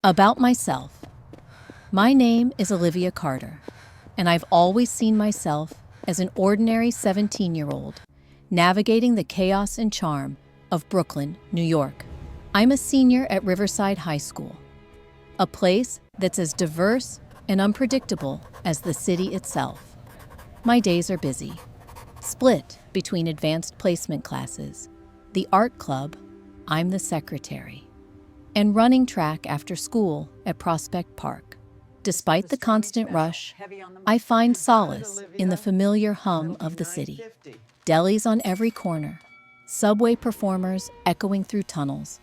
About myself. My name is Olivia Carter, and I've always seen myself as an ordinary 17-year-old navigating the chaos and charm of Brooklyn, New York. I'm a senior at Riverside High School, a place that's as diverse and unpredictable as the city itself. My days are busy, split between advanced placement classes, the art club, I'm the secretary, and running track after school at Prospect Park. Despite the constant rush, I find solace in the familiar hum of the city. Delis on every corner, subway performers echoing through tunnels,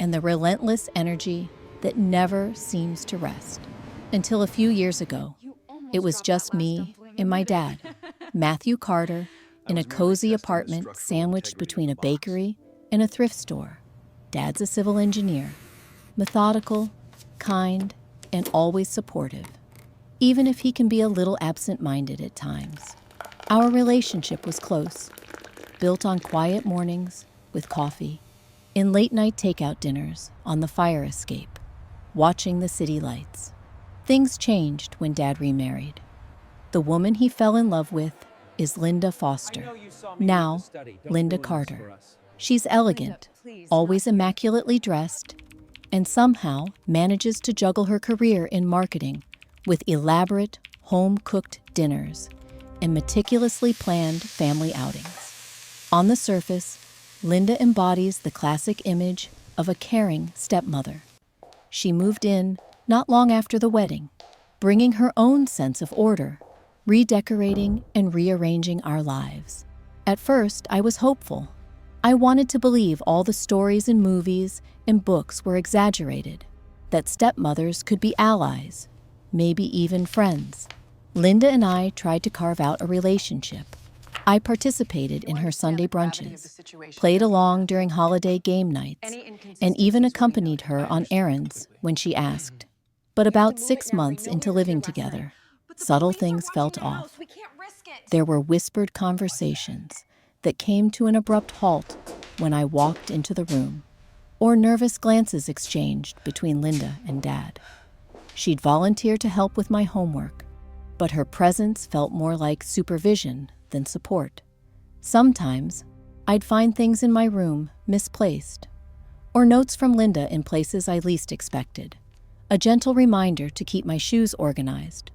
and the relentless energy that never seems to rest. Until a few years ago, it was just me and my dad, Matthew Carter, in a cozy apartment sandwiched between a bakery and a thrift store. Dad's a civil engineer, methodical, kind, and always supportive, even if he can be a little absent-minded at times. Our relationship was close, built on quiet mornings with coffee, and late-night takeout dinners on the fire escape, watching the city lights. Things changed when Dad remarried. The woman he fell in love with is Linda Foster, now Linda Carter. She's elegant, always immaculately dressed, and somehow manages to juggle her career in marketing with elaborate, home-cooked dinners and meticulously planned family outings. On the surface, Linda embodies the classic image of a caring stepmother. She moved in not long after the wedding, bringing her own sense of order, redecorating and rearranging our lives. At first, I was hopeful. I wanted to believe all the stories in movies and books were exaggerated, that stepmothers could be allies, maybe even friends. Linda and I tried to carve out a relationship. I participated in her Sunday brunches, played along during holiday game nights, and even accompanied her on errands when she asked. But about 6 months into living together, subtle things felt off. There were whispered conversations that came to an abrupt halt when I walked into the room, or nervous glances exchanged between Linda and Dad. She'd volunteer to help with my homework, but her presence felt more like supervision than support. Sometimes, I'd find things in my room misplaced, or notes from Linda in places I least expected, a gentle reminder to keep my shoes organized,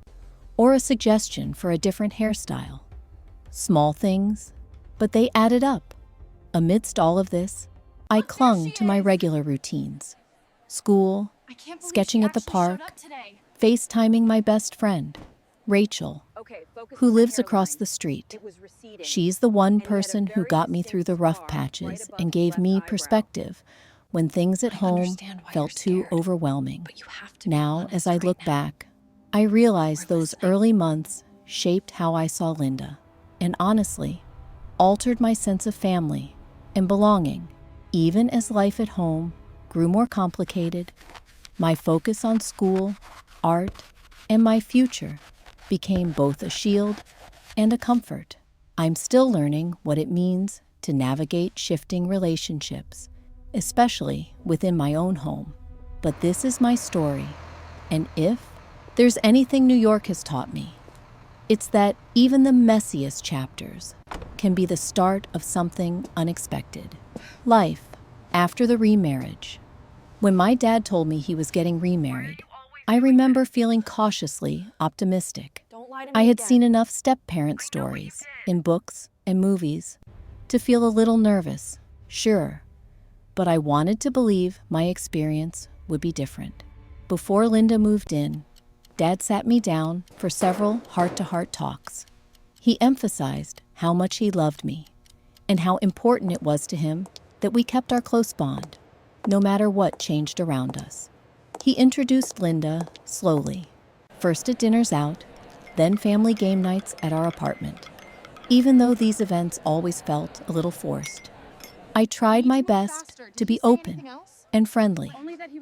or a suggestion for a different hairstyle. Small things, but they added up. Amidst all of this, I clung to my regular routines. School, sketching at the park, FaceTiming my best friend, Rachel, who lives across the street. She's the one person who got me through the rough patches and gave me perspective when things at home felt too overwhelming. Now, as I look back, I realize those early months shaped how I saw Linda, and honestly, altered my sense of family and belonging. Even as life at home grew more complicated, my focus on school, art, and my future became both a shield and a comfort. I'm still learning what it means to navigate shifting relationships, especially within my own home. But this is my story, and if there's anything New York has taught me, it's that even the messiest chapters can be the start of something unexpected. Life after the remarriage. When my dad told me he was getting remarried, I remember feeling cautiously optimistic. I had seen enough step-parent stories in books and movies to feel a little nervous, sure, but I wanted to believe my experience would be different. Before Linda moved in, Dad sat me down for several heart-to-heart talks. He emphasized how much he loved me and how important it was to him that we kept our close bond, no matter what changed around us. He introduced Linda slowly, first at dinners out, then family game nights at our apartment. Even though these events always felt a little forced, I tried my best to be open and friendly.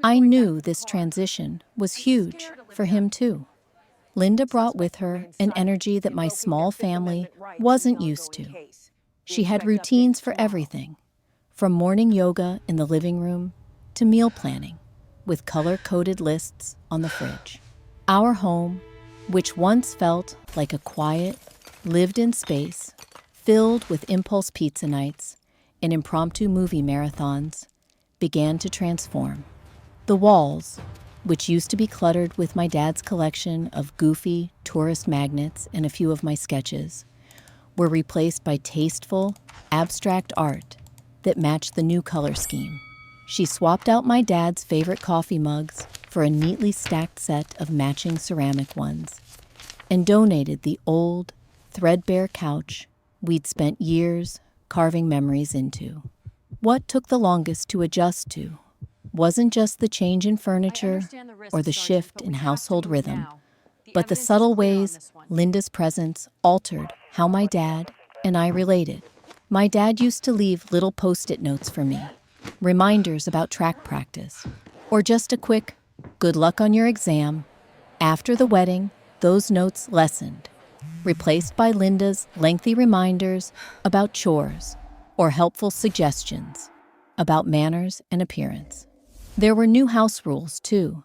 I knew this transition was huge for him too. Linda brought with her an energy that my small family wasn't used to. She had routines for everything, from morning yoga in the living room to meal planning. with color-coded lists on the fridge. Our home, which once felt like a quiet, lived-in space, filled with impulse pizza nights and impromptu movie marathons, began to transform. The walls, which used to be cluttered with my dad's collection of goofy tourist magnets and a few of my sketches, were replaced by tasteful, abstract art that matched the new color scheme. She swapped out my dad's favorite coffee mugs for a neatly stacked set of matching ceramic ones, and donated the old, threadbare couch we'd spent years carving memories into. What took the longest to adjust to wasn't just the change in furniture or the shift in household rhythm, but the subtle ways Linda's presence altered how my dad and I related. My dad used to leave little Post-it notes for me, reminders about track practice, or just a quick, "good luck on your exam." After the wedding, those notes lessened, replaced by Linda's lengthy reminders about chores or helpful suggestions about manners and appearance. There were new house rules, too.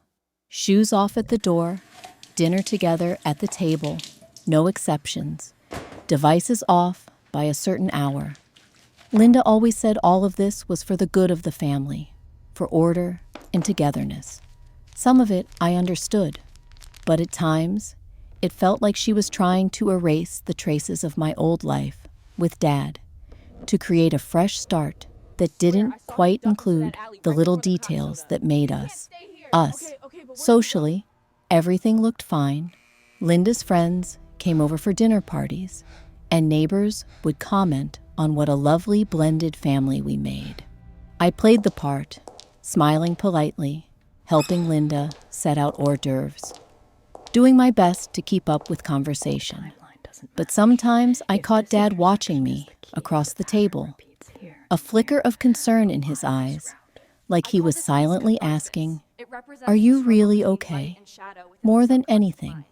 Shoes off at the door, dinner together at the table, no exceptions, devices off by a certain hour. Linda always said all of this was for the good of the family, for order and togetherness. Some of it I understood, but at times, it felt like she was trying to erase the traces of my old life with Dad, to create a fresh start that didn't quite include the little details that made us, us. Socially, everything looked fine. Linda's friends came over for dinner parties, and neighbors would comment on what a lovely blended family we made. I played the part, smiling politely, helping Linda set out hors d'oeuvres, doing my best to keep up with conversation. But sometimes I caught Dad watching me across the table, a flicker of concern in his eyes, like he was silently asking, "Are you really okay?" More than anything,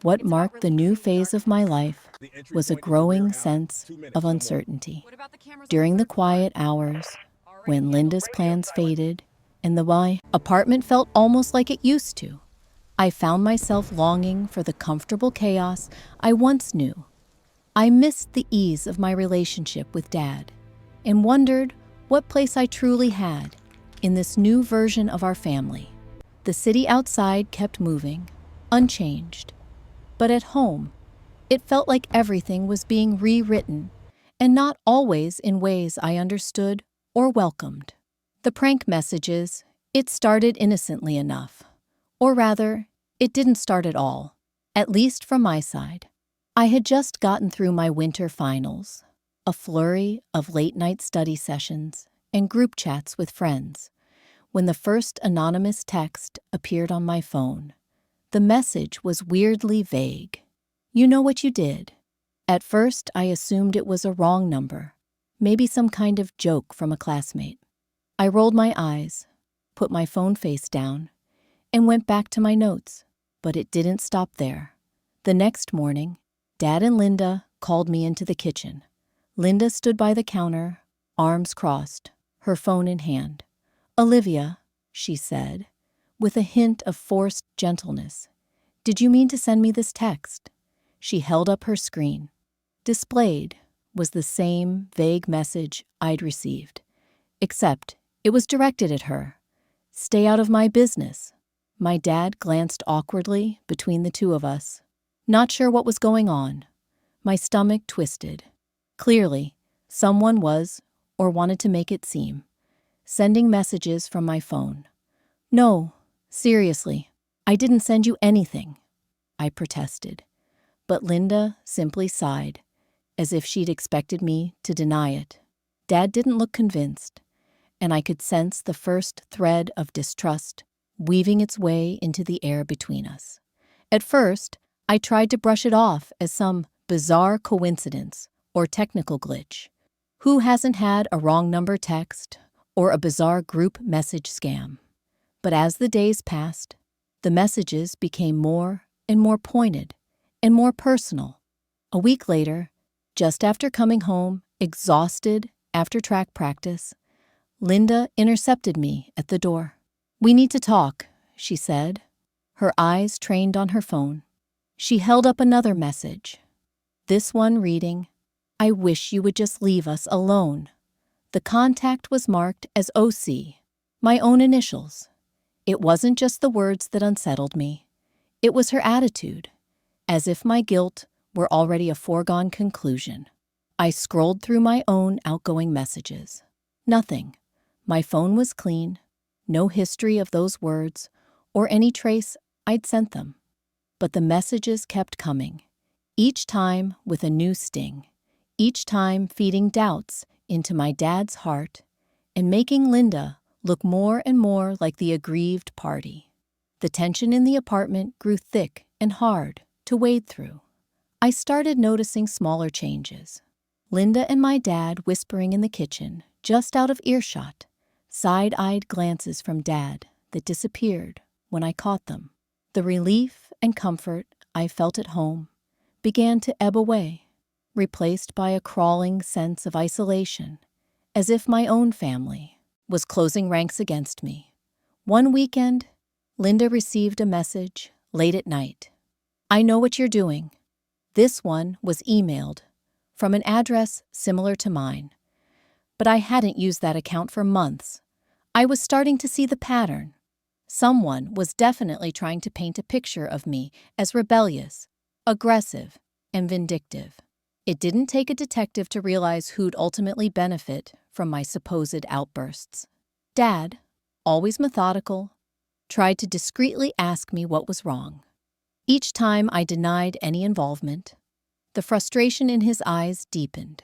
what marked the new phase of my life was a growing sense of uncertainty. During the quiet hours, when Linda's plans faded and my apartment felt almost like it used to, I found myself longing for the comfortable chaos I once knew. I missed the ease of my relationship with Dad and wondered what place I truly had in this new version of our family. The city outside kept moving, unchanged. But at home, it felt like everything was being rewritten, and not always in ways I understood or welcomed. The prank messages, it started innocently enough. Or rather, it didn't start at all, at least from my side. I had just gotten through my winter finals, a flurry of late-night study sessions and group chats with friends, when the first anonymous text appeared on my phone. The message was weirdly vague. "You know what you did." At first, I assumed it was a wrong number, maybe some kind of joke from a classmate. I rolled my eyes, put my phone face down, and went back to my notes, but it didn't stop there. The next morning, Dad and Linda called me into the kitchen. Linda stood by the counter, arms crossed, her phone in hand. "Olivia," she said, with a hint of forced gentleness, "did you mean to send me this text?" She held up her screen. Displayed was the same vague message I'd received, except it was directed at her. "Stay out of my business." My dad glanced awkwardly between the two of us, not sure what was going on. My stomach twisted. Clearly, someone was, or wanted to make it seem, sending messages from my phone. "No, seriously, I didn't send you anything," I protested. But Linda simply sighed, as if she'd expected me to deny it. Dad didn't look convinced, and I could sense the first thread of distrust weaving its way into the air between us. At first, I tried to brush it off as some bizarre coincidence or technical glitch. Who hasn't had a wrong number text or a bizarre group message scam? But as the days passed, the messages became more and more pointed and more personal. A week later, just after coming home, exhausted after track practice, Linda intercepted me at the door. "We need to talk," she said, her eyes trained on her phone. She held up another message, this one reading, "I wish you would just leave us alone." The contact was marked as OC, my own initials. It wasn't just the words that unsettled me. It was her attitude, as if my guilt were already a foregone conclusion. I scrolled through my own outgoing messages. Nothing. My phone was clean, no history of those words or any trace I'd sent them. But the messages kept coming, each time with a new sting, each time feeding doubts into my dad's heart and making Linda look more and more like the aggrieved party. The tension in the apartment grew thick and hard to wade through. I started noticing smaller changes. Linda and my dad whispering in the kitchen, just out of earshot, side-eyed glances from Dad that disappeared when I caught them. The relief and comfort I felt at home began to ebb away, replaced by a crawling sense of isolation, as if my own family was closing ranks against me. One weekend, Linda received a message late at night. "I know what you're doing." This one was emailed from an address similar to mine, but I hadn't used that account for months. I was starting to see the pattern. Someone was definitely trying to paint a picture of me as rebellious, aggressive, and vindictive. It didn't take a detective to realize who'd ultimately benefit from my supposed outbursts. Dad, always methodical, tried to discreetly ask me what was wrong. Each time I denied any involvement, the frustration in his eyes deepened.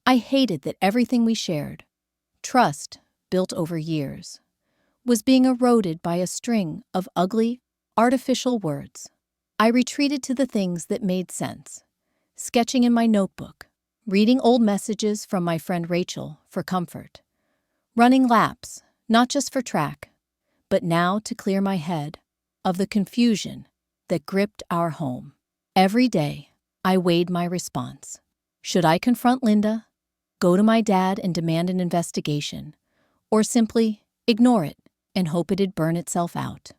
I hated that everything we shared, trust built over years, was being eroded by a string of ugly, artificial words. I retreated to the things that made sense, sketching in my notebook, reading old messages from my friend Rachel for comfort, running laps, not just for track, but now to clear my head of the confusion that gripped our home. Every day, I weighed my response. Should I confront Linda, go to my dad and demand an investigation, or simply ignore it and hope it'd burn itself out?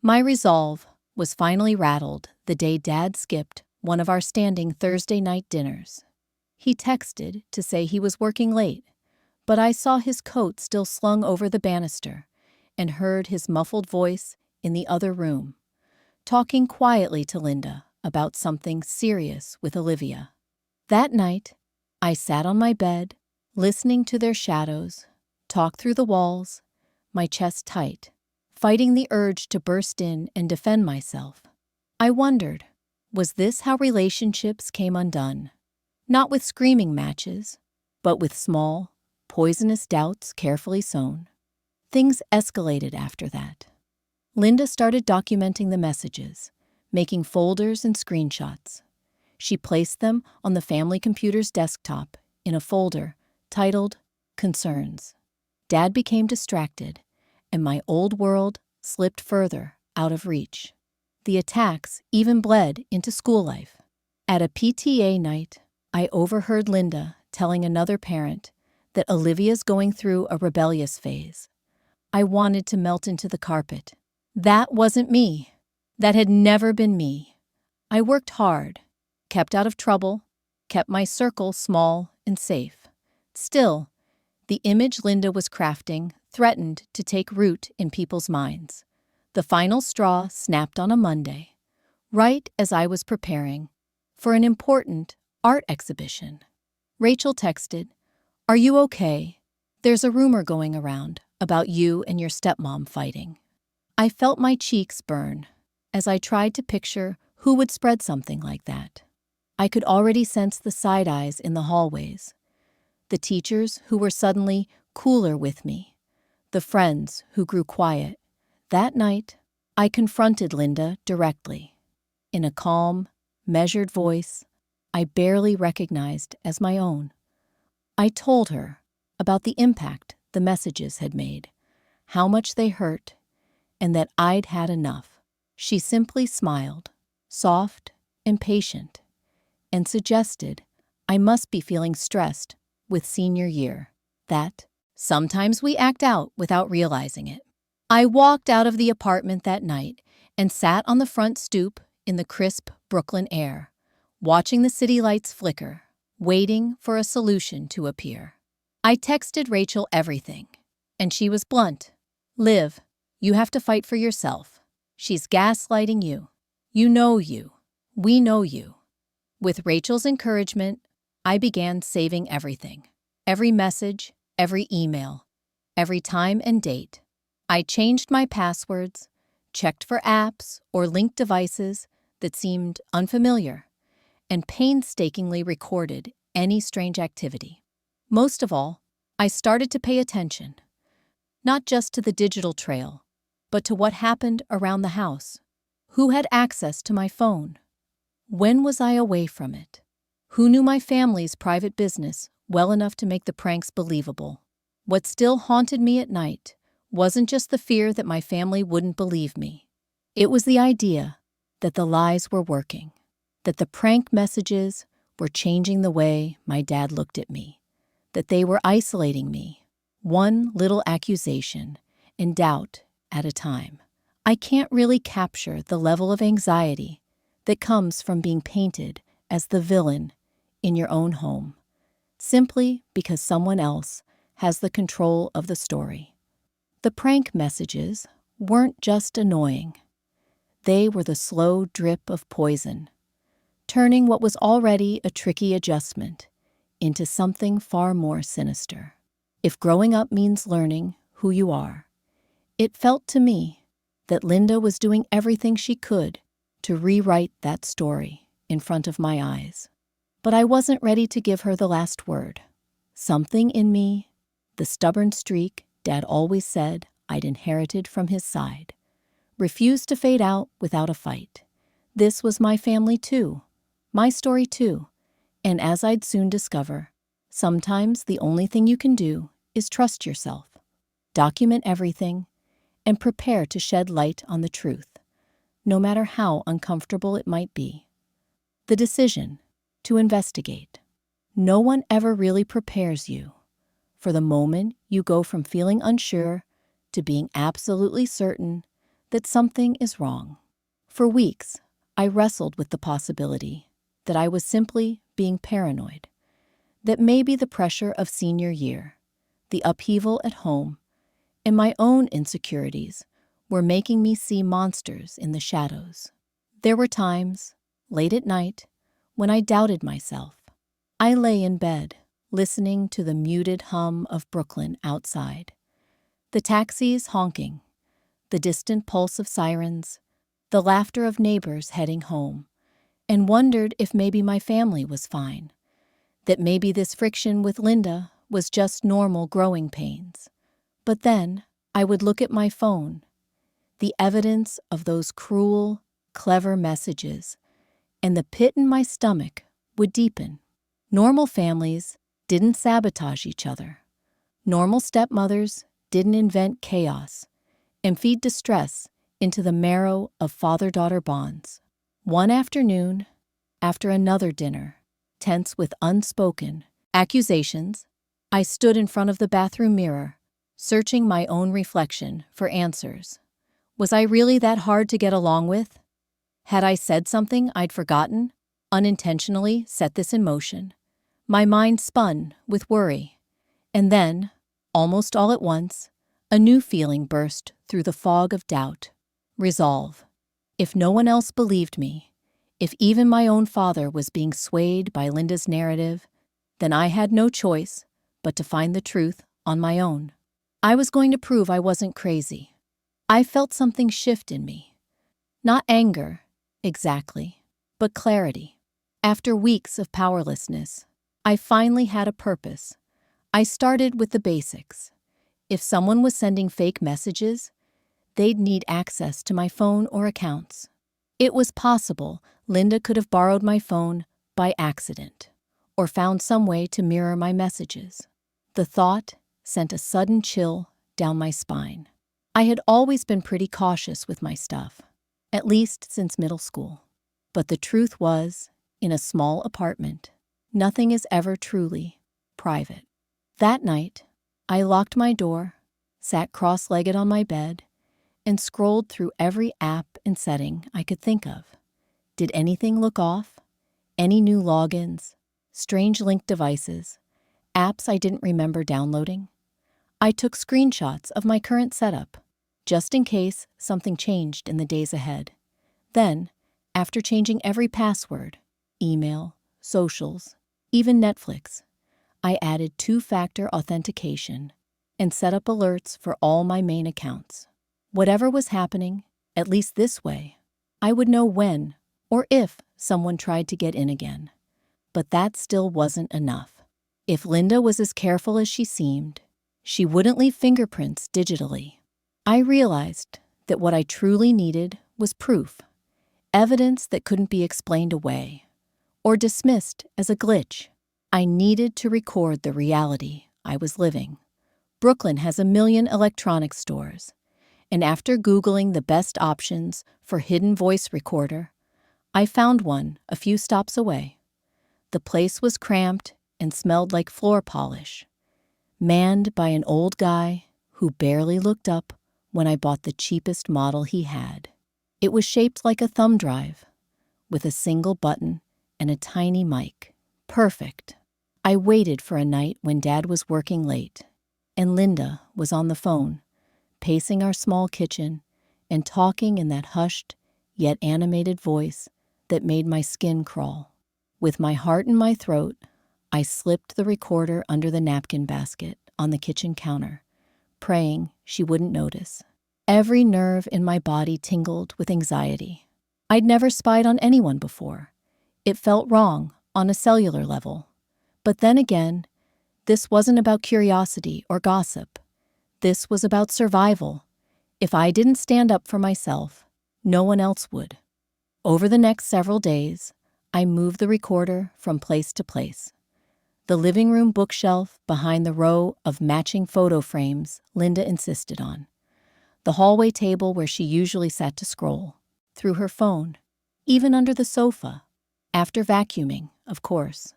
My resolve was finally rattled the day Dad skipped one of our standing Thursday night dinners. He texted to say he was working late, but I saw his coat still slung over the banister and heard his muffled voice in the other room, talking quietly to Linda about something serious with Olivia. That night, I sat on my bed, listening to their shadows talk through the walls, my chest tight, fighting the urge to burst in and defend myself. I wondered, was this how relationships came undone? Not with screaming matches, but with small, poisonous doubts carefully sown. Things escalated after that. Linda started documenting the messages, making folders and screenshots. She placed them on the family computer's desktop in a folder titled Concerns. Dad became distracted, and my old world slipped further out of reach. The attacks even bled into school life. At a PTA night, I overheard Linda telling another parent that Olivia's going through a rebellious phase. I wanted to melt into the carpet. That wasn't me. That had never been me. I worked hard, kept out of trouble, kept my circle small and safe. Still, the image Linda was crafting threatened to take root in people's minds. The final straw snapped on a Monday, right as I was preparing for an important art exhibition. Rachel texted, "Are you okay? There's a rumor going around about you and your stepmom fighting." I felt my cheeks burn as I tried to picture who would spread something like that. I could already sense the side eyes in the hallways, the teachers who were suddenly cooler with me, the friends who grew quiet. That night, I confronted Linda directly, in a calm, measured voice I barely recognized as my own. I told her about the impact the messages had made, how much they hurt, and that I'd had enough. She simply smiled, soft and patient, and suggested I must be feeling stressed with senior year, that sometimes we act out without realizing it. I walked out of the apartment that night and sat on the front stoop in the crisp Brooklyn air, watching the city lights flicker, waiting for a solution to appear. I texted Rachel everything, and she was blunt. "Liv, you have to fight for yourself. She's gaslighting you. You know you. We know you." With Rachel's encouragement, I began saving everything. Every message, every email, every time and date. I changed my passwords, checked for apps or linked devices that seemed unfamiliar, and painstakingly recorded any strange activity. Most of all, I started to pay attention, not just to the digital trail, but to what happened around the house. Who had access to my phone? When was I away from it? Who knew my family's private business well enough to make the pranks believable? What still haunted me at night wasn't just the fear that my family wouldn't believe me. It was the idea that the lies were working, that the prank messages were changing the way my dad looked at me, that they were isolating me, one little accusation and doubt at a time. I can't really capture the level of anxiety that comes from being painted as the villain in your own home, simply because someone else has the control of the story. The prank messages weren't just annoying. They were the slow drip of poison, turning what was already a tricky adjustment into something far more sinister. If growing up means learning who you are, it felt to me that Linda was doing everything she could to rewrite that story in front of my eyes. But I wasn't ready to give her the last word. Something in me, the stubborn streak Dad always said I'd inherited from his side, refused to fade out without a fight. This was my family too, my story too, and as I'd soon discover, sometimes the only thing you can do is trust yourself, document everything, and prepare to shed light on the truth, no matter how uncomfortable it might be. The decision to investigate. No one ever really prepares you for the moment you go from feeling unsure to being absolutely certain that something is wrong. For weeks, I wrestled with the possibility that I was simply being paranoid, that maybe the pressure of senior year, the upheaval at home, and my own insecurities were making me see monsters in the shadows. There were times, late at night, when I doubted myself. I lay in bed, listening to the muted hum of Brooklyn outside, the taxis honking, the distant pulse of sirens, the laughter of neighbors heading home, and wondered if maybe my family was fine, that maybe this friction with Linda was just normal growing pains. But then I would look at my phone, the evidence of those cruel, clever messages, and the pit in my stomach would deepen. Normal families didn't sabotage each other. Normal stepmothers didn't invent chaos and feed distress into the marrow of father-daughter bonds. One afternoon, after another dinner, tense with unspoken accusations, I stood in front of the bathroom mirror, searching my own reflection for answers. Was I really that hard to get along with? Had I said something I'd forgotten, unintentionally set this in motion? My mind spun with worry. And then, almost all at once, a new feeling burst through the fog of doubt. Resolve. If no one else believed me, if even my own father was being swayed by Linda's narrative, then I had no choice but to find the truth on my own. I was going to prove I wasn't crazy. I felt something shift in me. Not anger, exactly, but clarity. After weeks of powerlessness, I finally had a purpose. I started with the basics. If someone was sending fake messages, they'd need access to my phone or accounts. It was possible Linda could have borrowed my phone by accident or found some way to mirror my messages. The thought sent a sudden chill down my spine. I had always been pretty cautious with my stuff, at least since middle school. But the truth was, in a small apartment, nothing is ever truly private. That night, I locked my door, sat cross-legged on my bed, and scrolled through every app and setting I could think of. Did anything look off? Any new logins? Strange linked devices? Apps I didn't remember downloading? I took screenshots of my current setup, just in case something changed in the days ahead. Then, after changing every password, email, socials, even Netflix, I added two-factor authentication and set up alerts for all my main accounts. Whatever was happening, at least this way, I would know when or if someone tried to get in again. But that still wasn't enough. If Linda was as careful as she seemed, she wouldn't leave fingerprints digitally. I realized that what I truly needed was proof, evidence that couldn't be explained away or dismissed as a glitch. I needed to record the reality I was living. Brooklyn has 1,000,000 electronics stores, and after Googling the best options for hidden voice recorder, I found one a few stops away. The place was cramped and smelled like floor polish, manned by an old guy who barely looked up when I bought the cheapest model he had. It was shaped like a thumb drive, with a single button and a tiny mic. Perfect. I waited for a night when Dad was working late, and Linda was on the phone, pacing our small kitchen and talking in that hushed yet animated voice that made my skin crawl. With my heart in my throat, I slipped the recorder under the napkin basket on the kitchen counter, praying she wouldn't notice. Every nerve in my body tingled with anxiety. I'd never spied on anyone before. It felt wrong on a cellular level. But then again, this wasn't about curiosity or gossip. This was about survival. If I didn't stand up for myself, no one else would. Over the next several days, I moved the recorder from place to place. The living room bookshelf behind the row of matching photo frames Linda insisted on. The hallway table where she usually sat to scroll, through her phone, even under the sofa, after vacuuming, of course.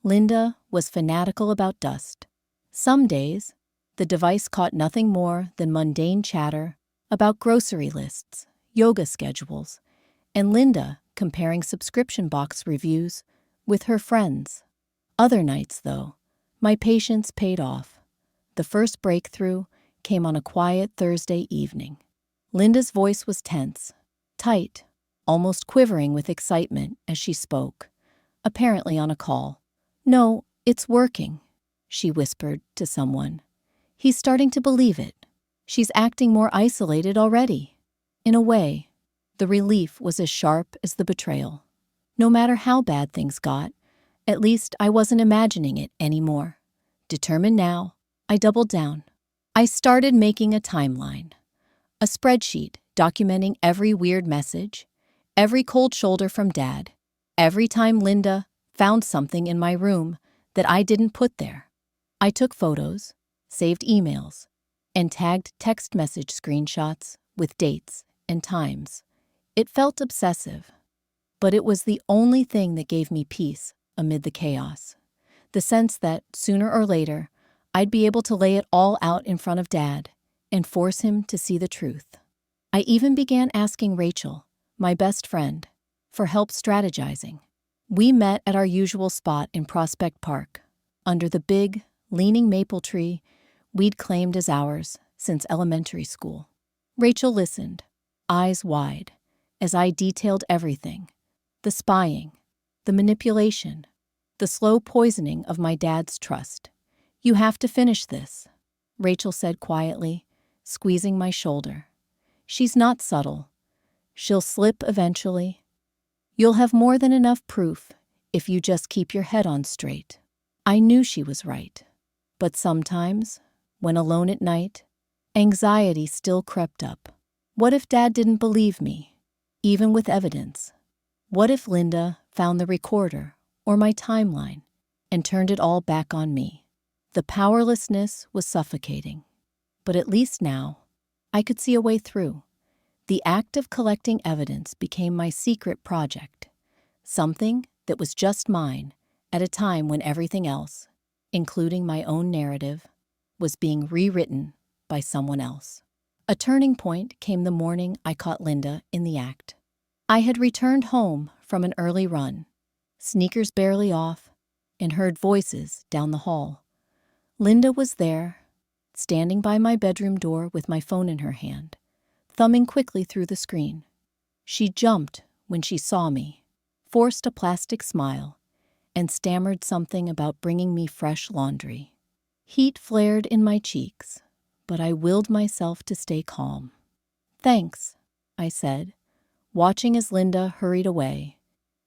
Linda was fanatical about dust. Some days, the device caught nothing more than mundane chatter about grocery lists, yoga schedules, and Linda comparing subscription box reviews with her friends. Other nights, though, my patience paid off. The first breakthrough came on a quiet Thursday evening. Linda's voice was tense, tight, almost quivering with excitement as she spoke, apparently on a call. "No, it's working," she whispered to someone. "He's starting to believe it. She's acting more isolated already." In a way, the relief was as sharp as the betrayal. No matter how bad things got, at least I wasn't imagining it anymore. Determined now, I doubled down. I started making a timeline, a spreadsheet documenting every weird message, every cold shoulder from Dad, every time Linda found something in my room that I didn't put there. I took photos, saved emails, and tagged text message screenshots with dates and times. It felt obsessive, but it was the only thing that gave me peace amid the chaos. The sense that, sooner or later, I'd be able to lay it all out in front of Dad and force him to see the truth. I even began asking Rachel, my best friend, for help strategizing. We met at our usual spot in Prospect Park, under the big, leaning maple tree we'd claimed as ours since elementary school. Rachel listened, eyes wide, as I detailed everything: the spying, the manipulation, the slow poisoning of my dad's trust. "You have to finish this," Rachel said quietly, squeezing my shoulder. "She's not subtle. She'll slip eventually. You'll have more than enough proof if you just keep your head on straight." I knew she was right. But sometimes, when alone at night, anxiety still crept up. What if Dad didn't believe me, even with evidence? What if Linda found the recorder or my timeline and turned it all back on me? The powerlessness was suffocating. But at least now, I could see a way through. The act of collecting evidence became my secret project, something that was just mine at a time when everything else, including my own narrative, was being rewritten by someone else. A turning point came the morning I caught Linda in the act. I had returned home from an early run, sneakers barely off, and heard voices down the hall. Linda was there, standing by my bedroom door with my phone in her hand, thumbing quickly through the screen. She jumped when she saw me, forced a plastic smile, and stammered something about bringing me fresh laundry. Heat flared in my cheeks, but I willed myself to stay calm. "Thanks," I said, watching as Linda hurried away,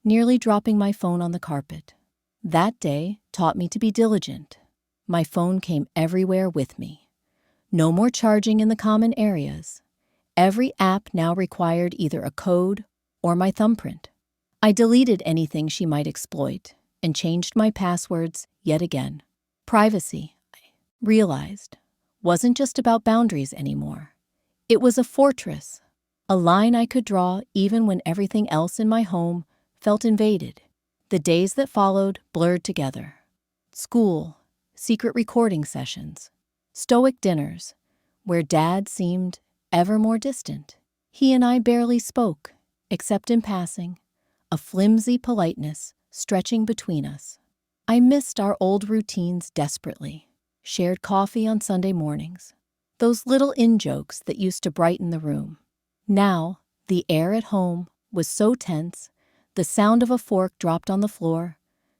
nearly dropping my phone on the carpet. That day taught me to be diligent. My phone came everywhere with me. No more charging in the common areas. Every app now required either a code or my thumbprint. I deleted anything she might exploit and changed my passwords yet again. Privacy, I realized, wasn't just about boundaries anymore. It was a fortress, a line I could draw even when everything else in my home felt invaded. The days that followed blurred together. School, secret recording sessions, stoic dinners, where Dad seemed ever more distant. He and I barely spoke, except in passing, a flimsy politeness stretching between us. I missed our old routines desperately. Shared coffee on Sunday mornings. Those little in-jokes that used to brighten the room. Now, the air at home was so tense, the sound of a fork dropped on the floor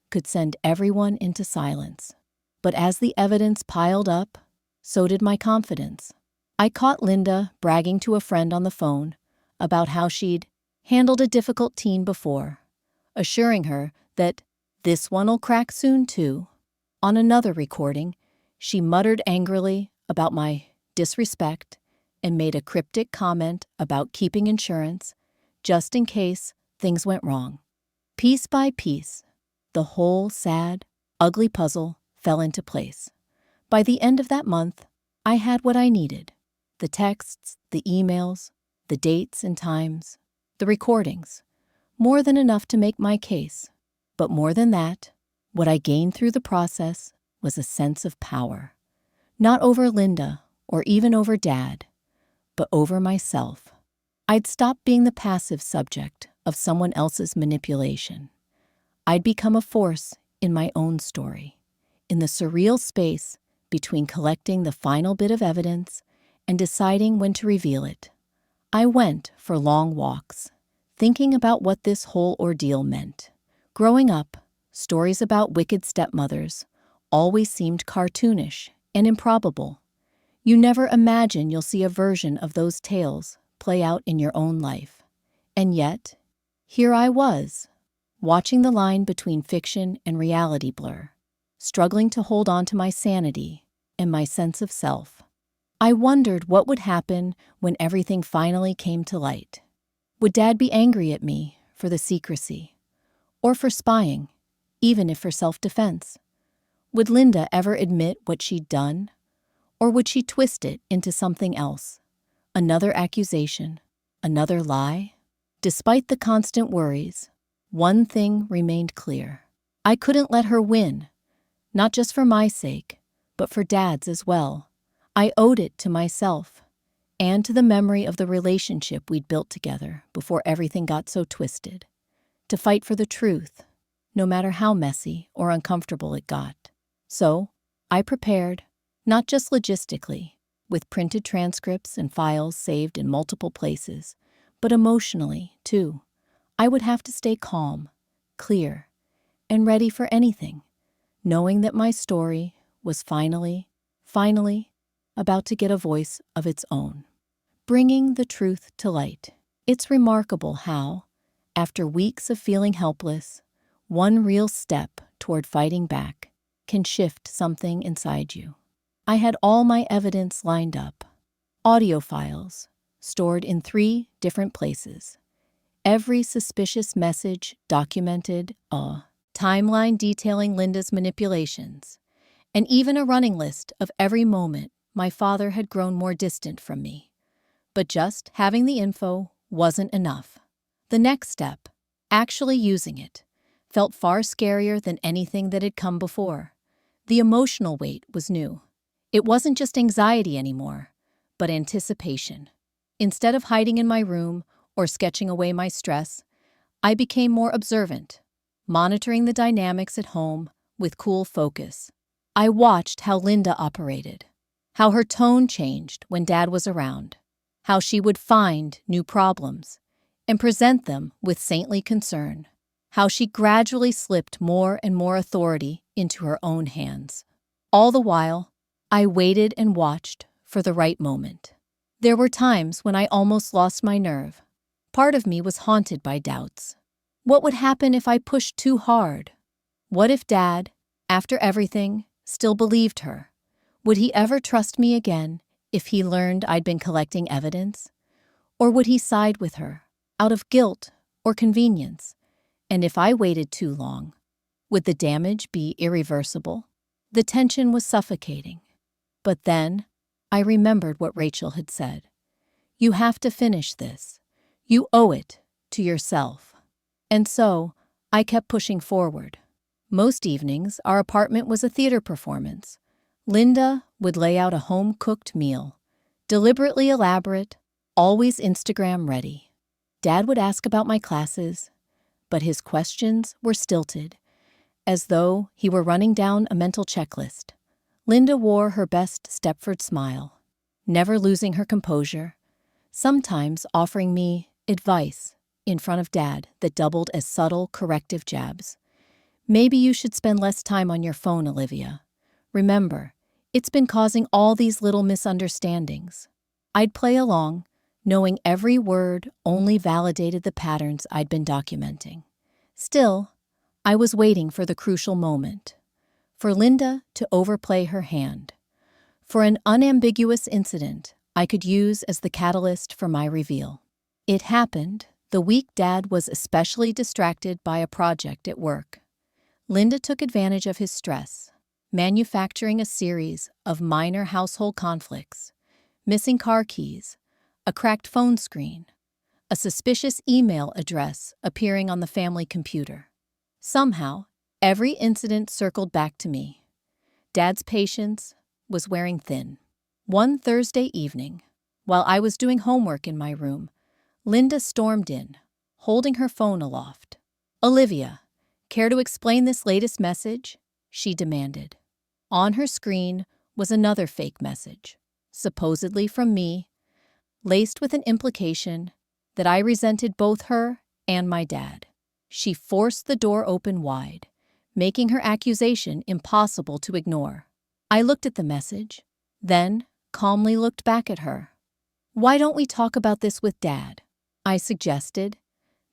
could send everyone into silence. But as the evidence piled up, so did my confidence. I caught Linda bragging to a friend on the phone about how she'd handled a difficult teen before, assuring her that this one'll crack soon too. On another recording, she muttered angrily about my disrespect and made a cryptic comment about keeping insurance just in case things went wrong. Piece by piece, the whole sad, ugly puzzle fell into place. By the end of that month, I had what I needed: the texts, the emails, the dates and times, the recordings, more than enough to make my case. But more than that, what I gained through the process was a sense of power. Not over Linda or even over Dad, but over myself. I'd stopped being the passive subject of someone else's manipulation. I'd become a force in my own story, in the surreal space between collecting the final bit of evidence and deciding when to reveal it. I went for long walks, thinking about what this whole ordeal meant. Growing up, stories about wicked stepmothers always seemed cartoonish and improbable. You never imagine you'll see a version of those tales play out in your own life. And yet, here I was, watching the line between fiction and reality blur, struggling to hold on to my sanity and my sense of self. I wondered what would happen when everything finally came to light. Would Dad be angry at me for the secrecy, or for spying, even if for self-defense? Would Linda ever admit what she'd done? Or would she twist it into something else? Another accusation? Another lie? Despite the constant worries, one thing remained clear. I couldn't let her win, not just for my sake, but for Dad's as well. I owed it to myself, and to the memory of the relationship we'd built together before everything got so twisted, to fight for the truth, no matter how messy or uncomfortable it got. So, I prepared, not just logistically, with printed transcripts and files saved in multiple places, but emotionally, too. I would have to stay calm, clear, and ready for anything, knowing that my story was finally, about to get a voice of its own. Bringing the truth to light. It's remarkable how, after weeks of feeling helpless, one real step toward fighting back can shift something inside you. I had all my evidence lined up. Audio files, stored in 3 different places. Every suspicious message documented, a timeline detailing Linda's manipulations, and even a running list of every moment my father had grown more distant from me. But just having the info wasn't enough. The next step, actually using it, felt far scarier than anything that had come before. The emotional weight was new. It wasn't just anxiety anymore, but anticipation. Instead of hiding in my room or sketching away my stress, I became more observant, monitoring the dynamics at home with cool focus. I watched how Linda operated, how her tone changed when Dad was around, how she would find new problems and present them with saintly concern, how she gradually slipped more and more authority into her own hands. All the while, I waited and watched for the right moment. There were times when I almost lost my nerve. Part of me was haunted by doubts. What would happen if I pushed too hard? What if Dad, after everything, still believed her? Would he ever trust me again if he learned I'd been collecting evidence? Or would he side with her, out of guilt or convenience? And if I waited too long, would the damage be irreversible? The tension was suffocating. But then, I remembered what Rachel had said. You have to finish this. You owe it to yourself. And so, I kept pushing forward. Most evenings, our apartment was a theater performance. Linda would lay out a home-cooked meal, deliberately elaborate, always Instagram ready. Dad would ask about my classes, but his questions were stilted, as though he were running down a mental checklist. Linda wore her best Stepford smile, never losing her composure, sometimes offering me advice in front of Dad that doubled as subtle corrective jabs. Maybe you should spend less time on your phone, Olivia. Remember, it's been causing all these little misunderstandings. I'd play along, knowing every word only validated the patterns I'd been documenting. Still, I was waiting for the crucial moment, for Linda to overplay her hand, for an unambiguous incident I could use as the catalyst for my reveal. It happened the week Dad was especially distracted by a project at work. Linda took advantage of his stress, manufacturing a series of minor household conflicts, missing car keys, a cracked phone screen, a suspicious email address appearing on the family computer. Somehow, every incident circled back to me. Dad's patience was wearing thin. One Thursday evening, while I was doing homework in my room, Linda stormed in, holding her phone aloft. "Olivia, care to explain this latest message?" she demanded. On her screen was another fake message, supposedly from me, laced with an implication that I resented both her and my dad. She forced the door open wide, making her accusation impossible to ignore. I looked at the message, then calmly looked back at her. "Why don't we talk about this with Dad?" I suggested,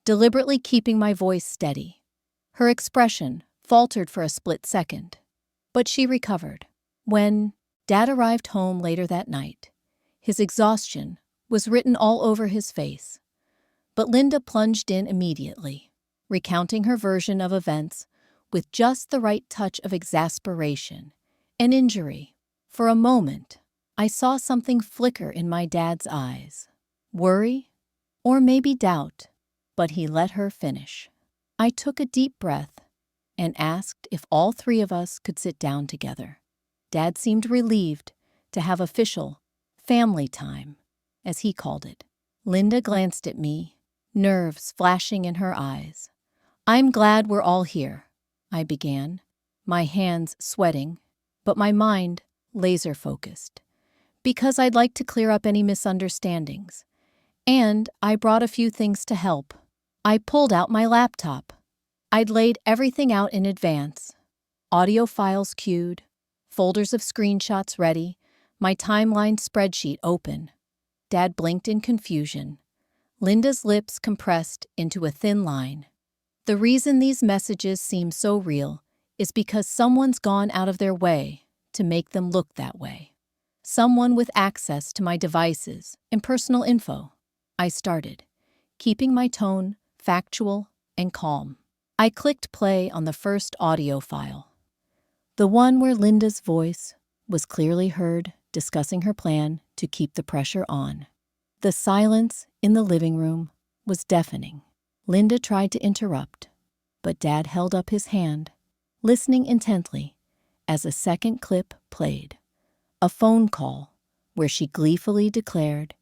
deliberately keeping my voice steady. Her expression faltered for a split second, but she recovered. When Dad arrived home later that night, his exhaustion was written all over his face. But Linda plunged in immediately, recounting her version of events with just the right touch of exasperation and injury. For a moment, I saw something flicker in my dad's eyes. Worry? Or maybe doubt, but he let her finish. I took a deep breath and asked if all three of us could sit down together. Dad seemed relieved to have official family time, as he called it. Linda glanced at me, nerves flashing in her eyes. "I'm glad we're all here," I began, my hands sweating, but my mind laser-focused, "because I'd like to clear up any misunderstandings. And I brought a few things to help." I pulled out my laptop. I'd laid everything out in advance. Audio files queued, folders of screenshots ready, my timeline spreadsheet open. Dad blinked in confusion. Linda's lips compressed into a thin line. "The reason these messages seem so real is because someone's gone out of their way to make them look that way. Someone with access to my devices and personal info." I started, keeping my tone factual and calm. I clicked play on the first audio file, the one where Linda's voice was clearly heard discussing her plan to keep the pressure on. The silence in the living room was deafening. Linda tried to interrupt, but Dad held up his hand, listening intently as a second clip played. A phone call where she gleefully declared,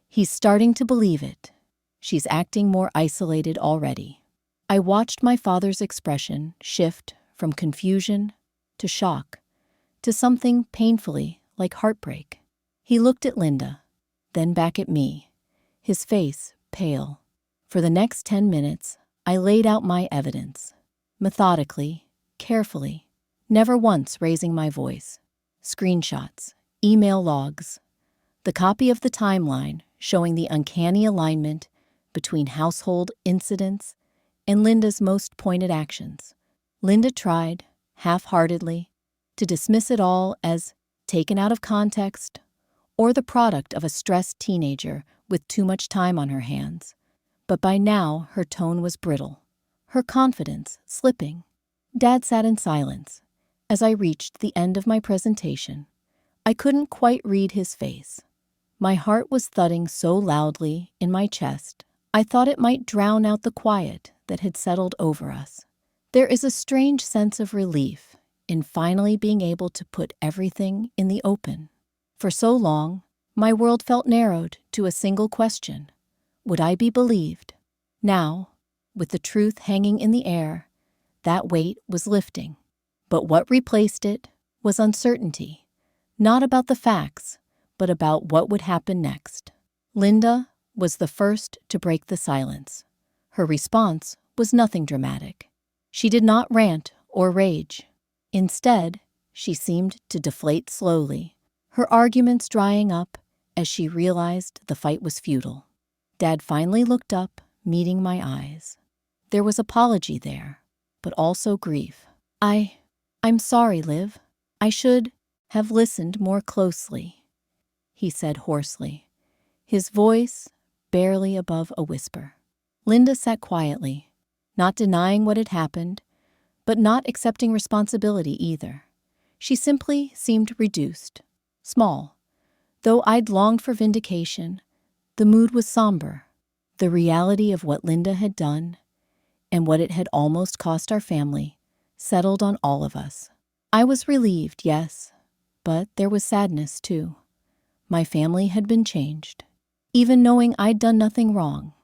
"He's starting to believe it. She's acting more isolated already." I watched my father's expression shift from confusion to shock to something painfully like heartbreak. He looked at Linda, then back at me, his face pale. For the next 10 minutes, I laid out my evidence, methodically, carefully, never once raising my voice. Screenshots, email logs, the copy of the timeline showing the uncanny alignment between household incidents and Linda's most pointed actions. Linda tried, half-heartedly, to dismiss it all as taken out of context or the product of a stressed teenager with too much time on her hands. But by now, her tone was brittle, her confidence slipping. Dad sat in silence. As I reached the end of my presentation, I couldn't quite read his face. My heart was thudding so loudly in my chest, I thought it might drown out the quiet that had settled over us. There is a strange sense of relief in finally being able to put everything in the open. For so long, my world felt narrowed to a single question: would I be believed? Now, with the truth hanging in the air, that weight was lifting. But what replaced it was uncertainty, not about the facts, but about what would happen next. Linda was the first to break the silence. Her response was nothing dramatic. She did not rant or rage. Instead, she seemed to deflate slowly, her arguments drying up as she realized the fight was futile. Dad finally looked up, meeting my eyes. There was apology there, but also grief. I'm sorry, Liv. I should have listened more closely," he said hoarsely, his voice barely above a whisper. Linda sat quietly, not denying what had happened, but not accepting responsibility either. She simply seemed reduced, small. Though I'd longed for vindication, the mood was somber. The reality of what Linda had done, and what it had almost cost our family, settled on all of us. I was relieved, yes, but there was sadness too. My family had been changed. Even knowing I'd done nothing wrong,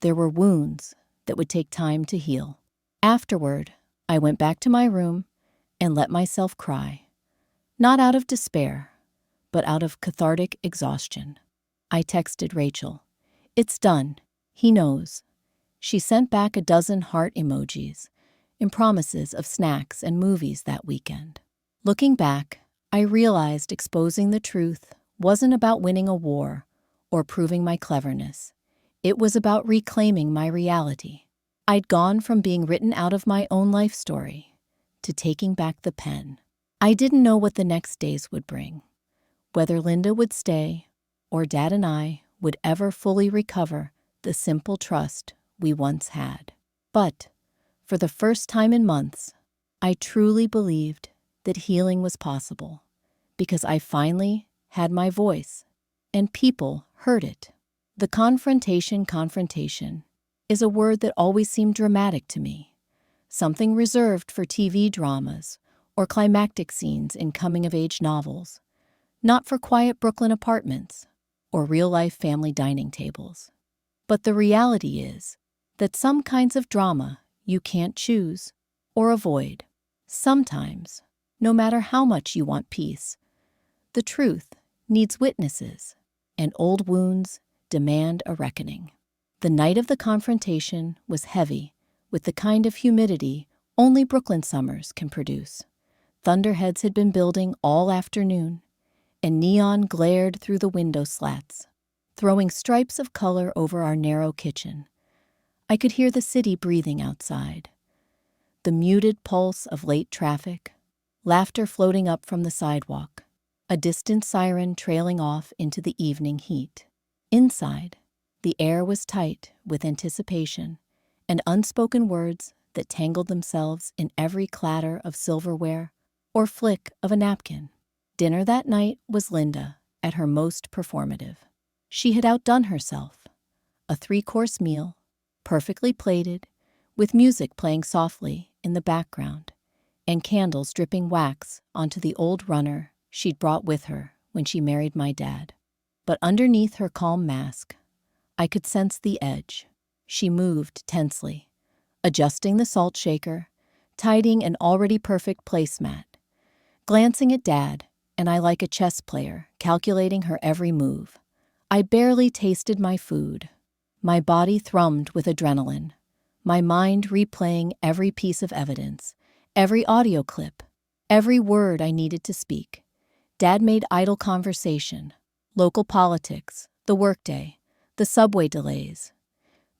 there were wounds that would take time to heal. Afterward, I went back to my room and let myself cry. Not out of despair, but out of cathartic exhaustion. I texted Rachel. "It's done. He knows." She sent back a dozen heart emojis and promises of snacks and movies that weekend. Looking back, I realized exposing the truth wasn't about winning a war or proving my cleverness. It was about reclaiming my reality. I'd gone from being written out of my own life story to taking back the pen. I didn't know what the next days would bring, whether Linda would stay or Dad and I would ever fully recover the simple trust we once had. But for the first time in months, I truly believed that healing was possible because I finally had my voice and people heard it. The confrontation is a word that always seemed dramatic to me, something reserved for TV dramas or climactic scenes in coming-of-age novels, not for quiet Brooklyn apartments or real-life family dining tables. But the reality is that some kinds of drama you can't choose or avoid. Sometimes, no matter how much you want peace, the truth needs witnesses, and old wounds demand a reckoning. The night of the confrontation was heavy with the kind of humidity only Brooklyn summers can produce. Thunderheads had been building all afternoon, and neon glared through the window slats, throwing stripes of color over our narrow kitchen. I could hear the city breathing outside, the muted pulse of late traffic, laughter floating up from the sidewalk, a distant siren trailing off into the evening heat. Inside, the air was tight with anticipation and unspoken words that tangled themselves in every clatter of silverware or flick of a napkin. Dinner that night was Linda at her most performative. She had outdone herself. A 3-course meal, perfectly plated, with music playing softly in the background, and candles dripping wax onto the old runner she'd brought with her when she married my dad. But underneath her calm mask, I could sense the edge. She moved tensely, adjusting the salt shaker, tidying an already perfect placemat, glancing at Dad, and I like a chess player, calculating her every move. I barely tasted my food. My body thrummed with adrenaline, my mind replaying every piece of evidence, every audio clip, every word I needed to speak. Dad made idle conversation, local politics, the workday, the subway delays.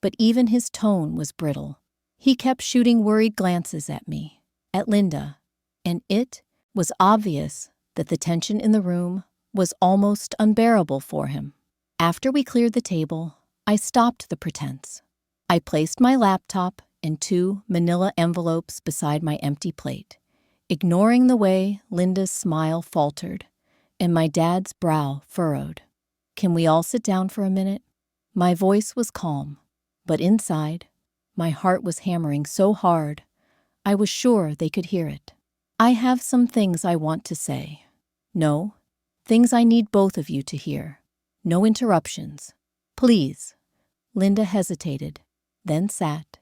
But even his tone was brittle. He kept shooting worried glances at me, at Linda, and it was obvious that the tension in the room was almost unbearable for him. After we cleared the table, I stopped the pretense. I placed my laptop and 2 manila envelopes beside my empty plate, ignoring the way Linda's smile faltered and my dad's brow furrowed. "Can we all sit down for a minute?" My voice was calm, but inside, my heart was hammering so hard, I was sure they could hear it. "I have some things I want to say. No, things I need both of you to hear. No interruptions. Please." Linda hesitated, then sat.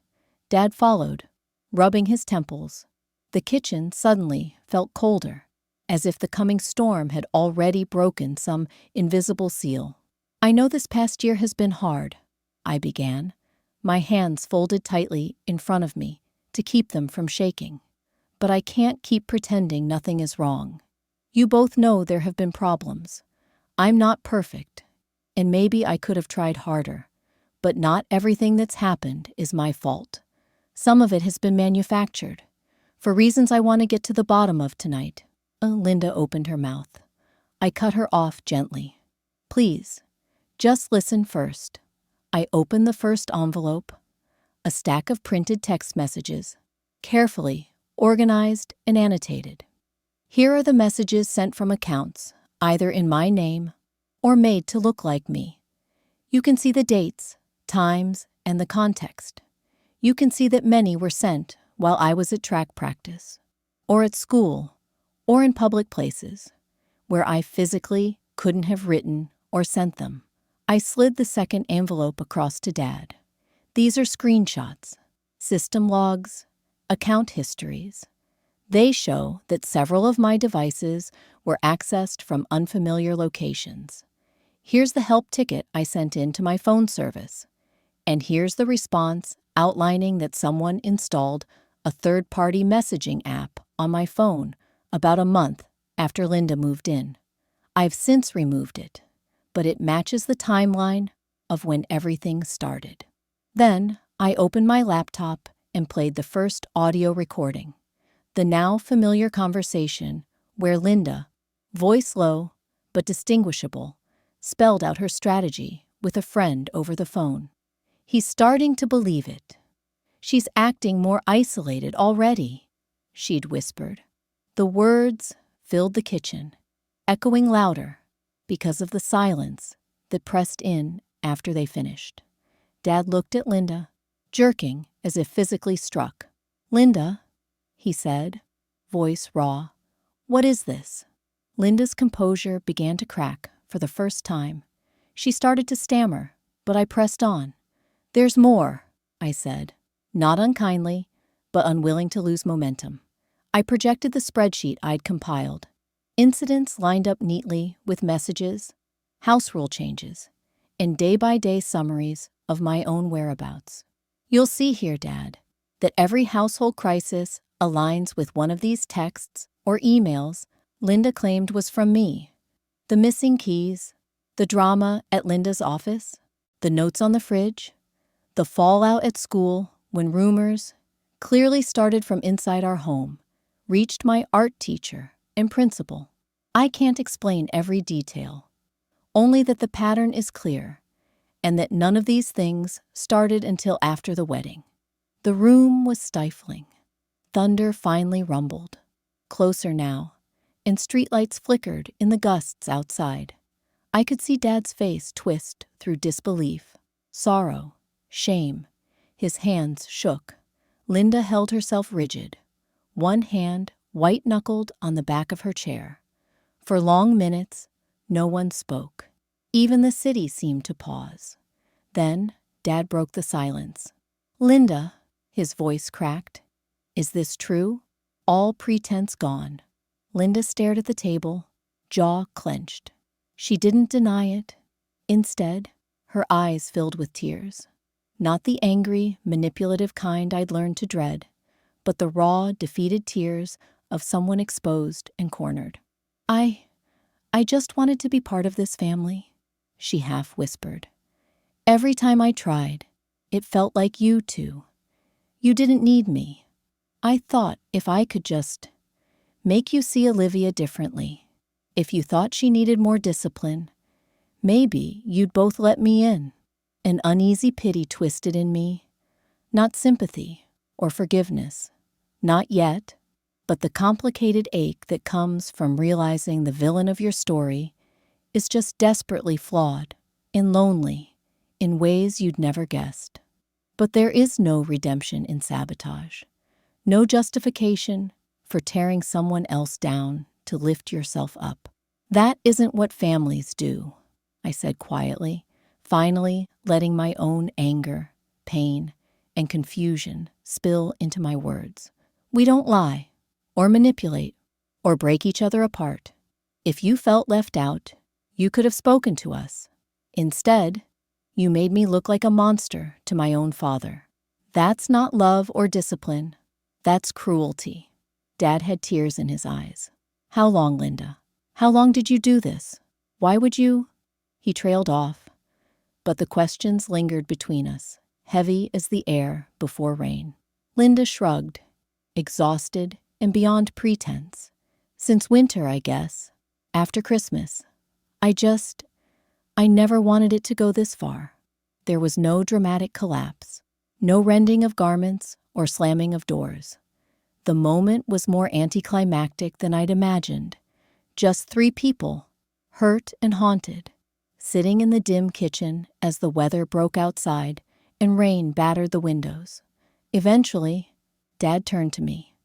Dad followed, rubbing his temples. The kitchen suddenly felt colder, as if the coming storm had already broken some invisible seal. "I know this past year has been hard," I began, my hands folded tightly in front of me to keep them from shaking. "But I can't keep pretending nothing is wrong. You both know there have been problems. I'm not perfect, and maybe I could have tried harder, but not everything that's happened is my fault. Some of it has been manufactured, for reasons I want to get to the bottom of tonight." Linda opened her mouth. I cut her off gently. "Please, just listen first." I opened the first envelope, a stack of printed text messages, carefully organized and annotated. Here are the messages sent from accounts, either in my name or made to look like me. You can see the dates, times, and the context. You can see that many were sent while I was at track practice, or at school, or in public places, where I physically couldn't have written or sent them. I slid the second envelope across to Dad. These are screenshots, system logs, account histories. They show that several of my devices were accessed from unfamiliar locations. Here's the help ticket I sent in to my phone service. And here's the response outlining that someone installed a third-party messaging app on my phone about a month after Linda moved in. I've since removed it, but it matches the timeline of when everything started. Then I opened my laptop and played the first audio recording, the now familiar conversation where Linda, voice low but distinguishable, spelled out her strategy with a friend over the phone. "He's starting to believe it. She's acting more isolated already," she'd whispered. The words filled the kitchen, echoing louder because of the silence that pressed in after they finished. Dad looked at Linda, jerking as if physically struck. "Linda," he said, voice raw, "what is this?" Linda's composure began to crack for the first time. She started to stammer, but I pressed on. "There's more," I said, not unkindly, but unwilling to lose momentum. I projected the spreadsheet I'd compiled. Incidents lined up neatly with messages, house rule changes, and day-by-day summaries of my own whereabouts. "You'll see here, Dad, that every household crisis aligns with one of these texts or emails Linda claimed was from me. The missing keys, the drama at Linda's office, the notes on the fridge, the fallout at school when rumors, clearly started from inside our home, reached my art teacher and principal. I can't explain every detail, only that the pattern is clear, and that none of these things started until after the wedding." The room was stifling. Thunder finally rumbled, closer now, and streetlights flickered in the gusts outside. I could see Dad's face twist through disbelief, sorrow, shame. His hands shook. Linda held herself rigid, one hand white-knuckled on the back of her chair. For long minutes, No one spoke. Even the city seemed to pause. Then, Dad broke the silence. "Linda," his voice cracked. "Is this true?" All pretense gone. Linda stared at the table, jaw clenched. She didn't deny it. Instead, her eyes filled with tears. Not the angry, manipulative kind I'd learned to dread, but the raw, defeated tears of someone exposed and cornered. I just wanted to be part of this family," she half whispered. "Every time I tried, it felt like you two. You didn't need me. I thought if I could just make you see Olivia differently, if you thought she needed more discipline, maybe you'd both let me in." An uneasy pity twisted in me. Not sympathy or forgiveness. Not yet. But the complicated ache that comes from realizing the villain of your story is just desperately flawed and lonely in ways you'd never guessed. But there is no redemption in sabotage. No justification for tearing someone else down to lift yourself up. "That isn't what families do," I said quietly, finally letting my own anger, pain, and confusion spill into my words. "We don't lie, or manipulate, or break each other apart. If you felt left out, you could have spoken to us. Instead, you made me look like a monster to my own father. That's not love or discipline. That's cruelty." Dad had tears in his eyes. "How long, Linda? How long did you do this? Why would you?" He trailed off, but the questions lingered between us, heavy as the air before rain. Linda shrugged, exhausted and beyond pretense. "Since winter, I guess. After Christmas. I never wanted it to go this far." There was no dramatic collapse, no rending of garments or slamming of doors. The moment was more anticlimactic than I'd imagined. Just 3 people, hurt and haunted, sitting in the dim kitchen as the weather broke outside and rain battered the windows. Eventually, Dad turned to me.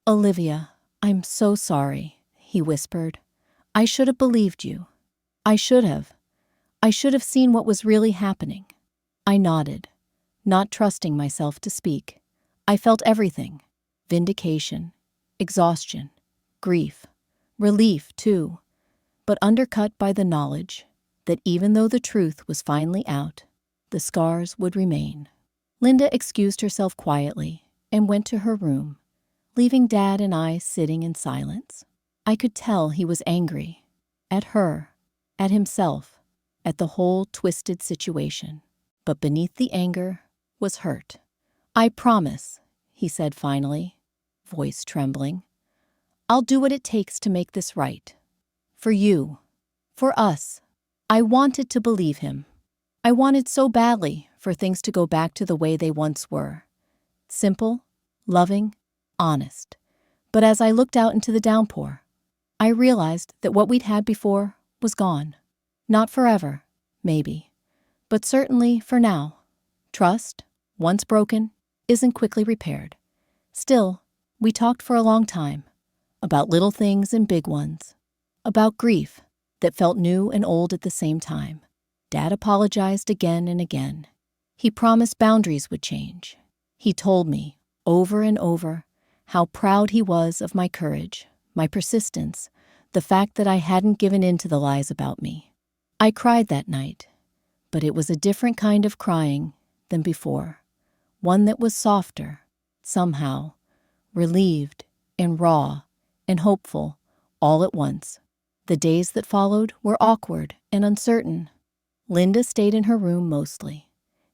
"Olivia, I'm so sorry," he whispered. "I should have believed you. I should have seen what was really happening." I nodded, not trusting myself to speak. I felt everything: vindication, exhaustion, grief, relief too, but undercut by the knowledge that even though the truth was finally out, the scars would remain. Linda excused herself quietly and went to her room, leaving Dad and I sitting in silence. I could tell he was angry. At her, at himself, at the whole twisted situation. But beneath the anger was hurt. "I promise," he said finally, voice trembling. "I'll do what it takes to make this right. For you. For us." I wanted to believe him. I wanted so badly for things to go back to the way they once were. Simple, loving, honest. But as I looked out into the downpour, I realized that what we'd had before was gone. Not forever, maybe, but certainly for now. Trust, once broken, isn't quickly repaired. Still, we talked for a long time, about little things and big ones, about grief that felt new and old at the same time. Dad apologized again and again. He promised boundaries would change. He told me, over and over, how proud he was of my courage, my persistence, the fact that I hadn't given in to the lies about me. I cried that night, but it was a different kind of crying than before, one that was softer, somehow, relieved and raw and hopeful all at once. The days that followed were awkward and uncertain. Linda stayed in her room mostly.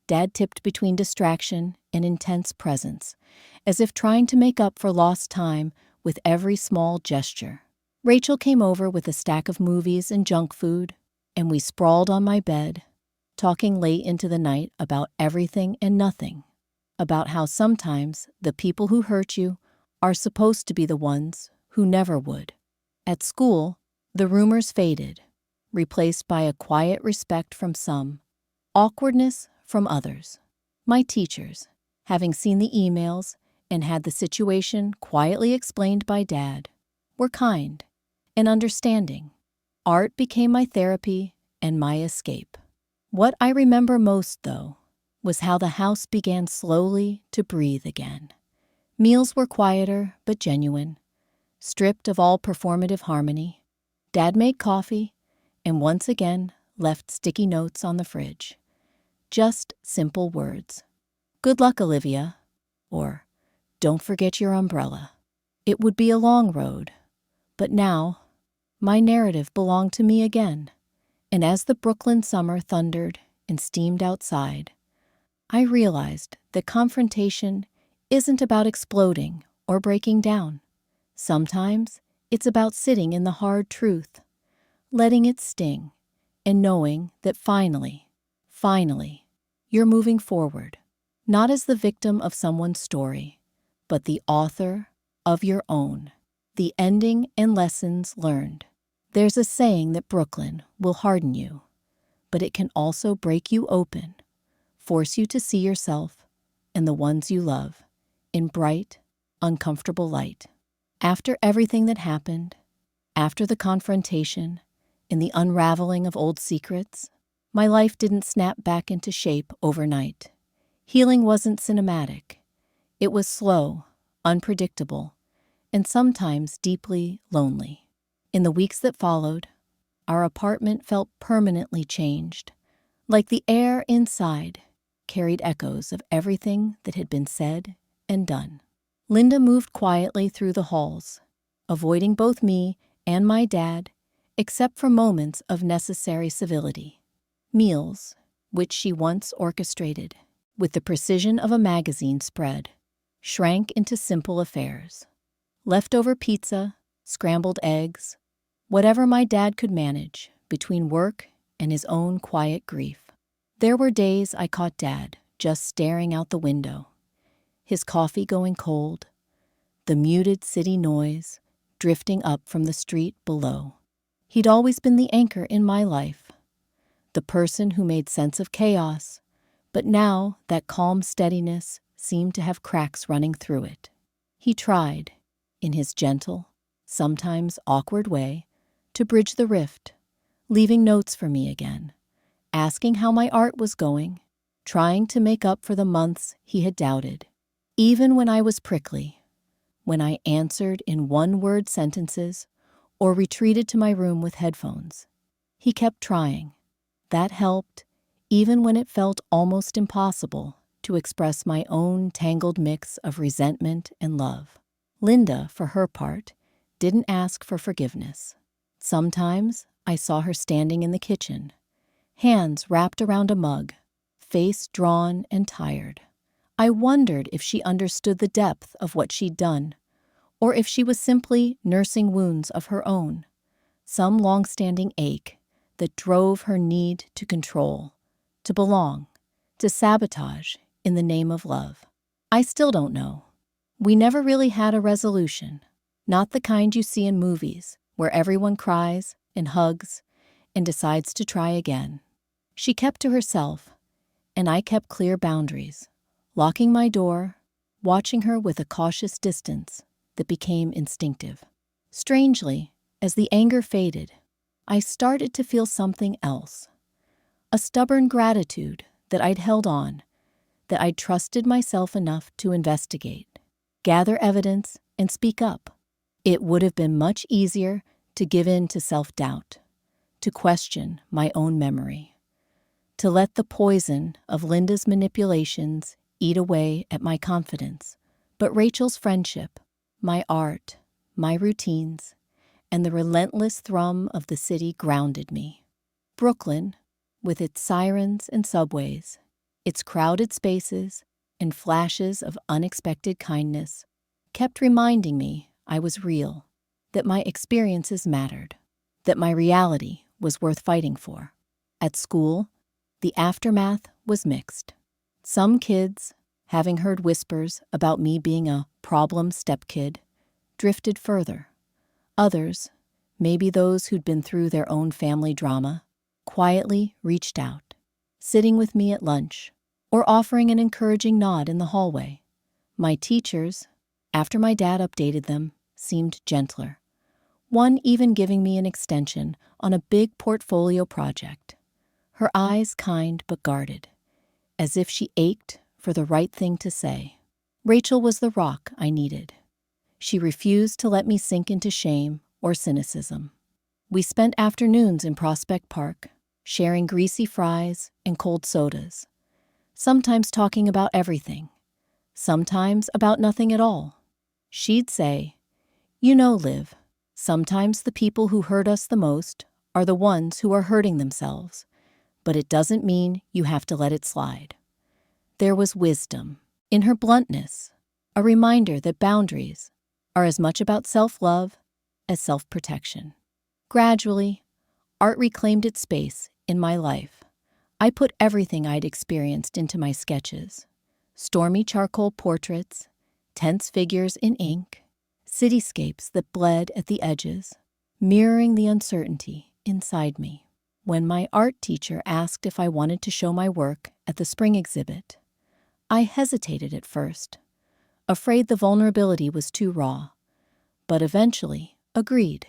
Dad tipped between distraction and intense presence, as if trying to make up for lost time with every small gesture. Rachel came over with a stack of movies and junk food, and we sprawled on my bed, talking late into the night about everything and nothing, about how sometimes the people who hurt you are supposed to be the ones who never would. At school, the rumors faded, replaced by a quiet respect from some, awkwardness from others. My teachers, having seen the emails and had the situation quietly explained by Dad, were kind and understanding. Art became my therapy and my escape. What I remember most, though, was how the house began slowly to breathe again. Meals were quieter but genuine, stripped of all performative harmony. Dad made coffee and once again left sticky notes on the fridge. Just simple words. "Good luck, Olivia," or "Don't forget your umbrella." It would be a long road, but now my narrative belonged to me again. And as the Brooklyn summer thundered and steamed outside, I realized that confrontation isn't about exploding or breaking down. Sometimes it's about sitting in the hard truth, letting it sting, and knowing that finally, you're moving forward, not as the victim of someone's story, but the author of your own. The ending and lessons learned. There's a saying that Brooklyn will harden you, but it can also break you open, force you to see yourself and the ones you love in bright, uncomfortable light. After everything that happened, after the confrontation and the unraveling of old secrets, my life didn't snap back into shape overnight. Healing wasn't cinematic. It was slow, unpredictable, and sometimes deeply lonely. In the weeks that followed, our apartment felt permanently changed, like the air inside carried echoes of everything that had been said and done. Linda moved quietly through the halls, avoiding both me and my dad, except for moments of necessary civility. Meals, which she once orchestrated with the precision of a magazine spread, shrank into simple affairs. Leftover pizza, scrambled eggs, whatever my dad could manage between work and his own quiet grief. There were days I caught Dad just staring out the window, his coffee going cold, the muted city noise drifting up from the street below. He'd always been the anchor in my life, the person who made sense of chaos, but now that calm steadiness seemed to have cracks running through it. He tried, in his gentle, sometimes awkward way, to bridge the rift, leaving notes for me again, asking how my art was going, trying to make up for the months he had doubted. Even when I was prickly, when I answered in one-word sentences or retreated to my room with headphones, he kept trying. That helped, even when it felt almost impossible to express my own tangled mix of resentment and love. Linda, for her part, didn't ask for forgiveness. Sometimes I saw her standing in the kitchen, hands wrapped around a mug, face drawn and tired. I wondered if she understood the depth of what she'd done, or if she was simply nursing wounds of her own, some long-standing ache that drove her need to control, to belong, to sabotage in the name of love. I still don't know. We never really had a resolution, not the kind you see in movies where everyone cries and hugs and decides to try again. She kept to herself, and I kept clear boundaries, locking my door, watching her with a cautious distance that became instinctive. Strangely, as the anger faded, I started to feel something else, a stubborn gratitude that I'd held on, that I'd trusted myself enough to investigate, gather evidence, and speak up. It would have been much easier to give in to self-doubt, to question my own memory, to let the poison of Linda's manipulations eat away at my confidence. But Rachel's friendship, my art, my routines, and the relentless thrum of the city grounded me. Brooklyn, with its sirens and subways, its crowded spaces and flashes of unexpected kindness, kept reminding me I was real, that my experiences mattered, that my reality was worth fighting for. At school, the aftermath was mixed. Some kids, having heard whispers about me being a problem stepkid, drifted further. Others, maybe those who'd been through their own family drama, quietly reached out, sitting with me at lunch or offering an encouraging nod in the hallway. My teachers, after my dad updated them, seemed gentler. one even giving me an extension on a big portfolio project. Her eyes kind but guarded, as if she ached for the right thing to say. Rachel was the rock I needed. She refused to let me sink into shame or cynicism. We spent afternoons in Prospect Park, sharing greasy fries and cold sodas, sometimes talking about everything, sometimes about nothing at all. She'd say, "You know, Liv, sometimes the people who hurt us the most are the ones who are hurting themselves, but it doesn't mean you have to let it slide." There was wisdom in her bluntness, a reminder that boundaries are as much about self-love as self-protection. Gradually, art reclaimed its space in my life. I put everything I'd experienced into my sketches: stormy charcoal portraits, tense figures in ink, cityscapes that bled at the edges, mirroring the uncertainty inside me. When my art teacher asked if I wanted to show my work at the spring exhibit, I hesitated at first, afraid the vulnerability was too raw, but eventually agreed.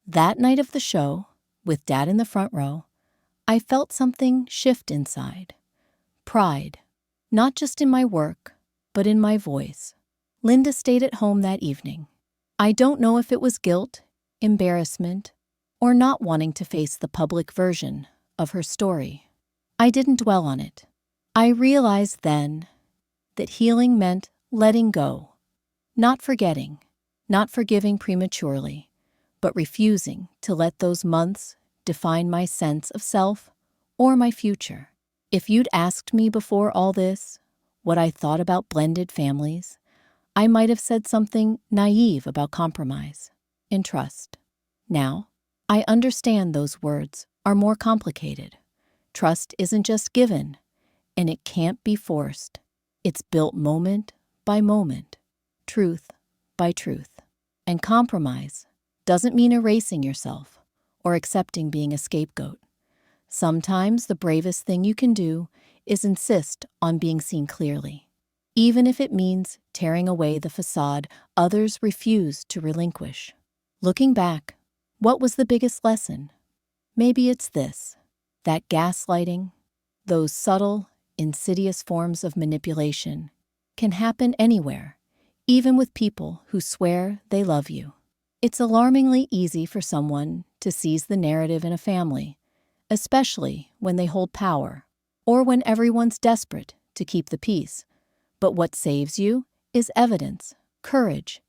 That night of the show, with Dad in the front row, I felt something shift inside. Pride, not just in my work, but in my voice. Linda stayed at home that evening. I don't know if it was guilt, embarrassment, or not wanting to face the public version of her story. I didn't dwell on it. I realized then that healing meant letting go, not forgetting, not forgiving prematurely, but refusing to let those months define my sense of self or my future. If you'd asked me before all this what I thought about blended families, I might have said something naive about compromise and trust. Now, I understand those words are more complicated. Trust isn't just given, and it can't be forced. It's built moment by moment, truth by truth. And compromise doesn't mean erasing yourself or accepting being a scapegoat. Sometimes the bravest thing you can do is insist on being seen clearly, even if it means tearing away the facade others refuse to relinquish. Looking back, what was the biggest lesson? Maybe it's this: that gaslighting, those subtle, insidious forms of manipulation, can happen anywhere, even with people who swear they love you. It's alarmingly easy for someone to seize the narrative in a family, especially when they hold power or when everyone's desperate to keep the peace. But what saves you is evidence, courage,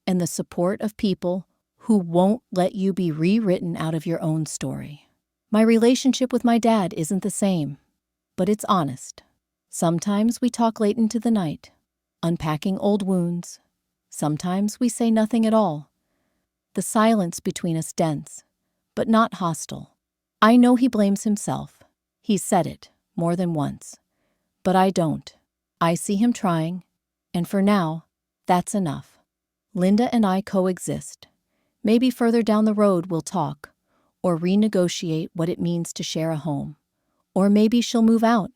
and the support of people who won't let you be rewritten out of your own story. My relationship with my dad isn't the same, but it's honest. Sometimes we talk late into the night, unpacking old wounds. Sometimes we say nothing at all. The silence between us dense, but not hostile. I know he blames himself. He's said it more than once. But I don't. I see him trying, and for now, that's enough. Linda and I coexist. Maybe further down the road we'll talk, or renegotiate what it means to share a home. Or maybe she'll move out,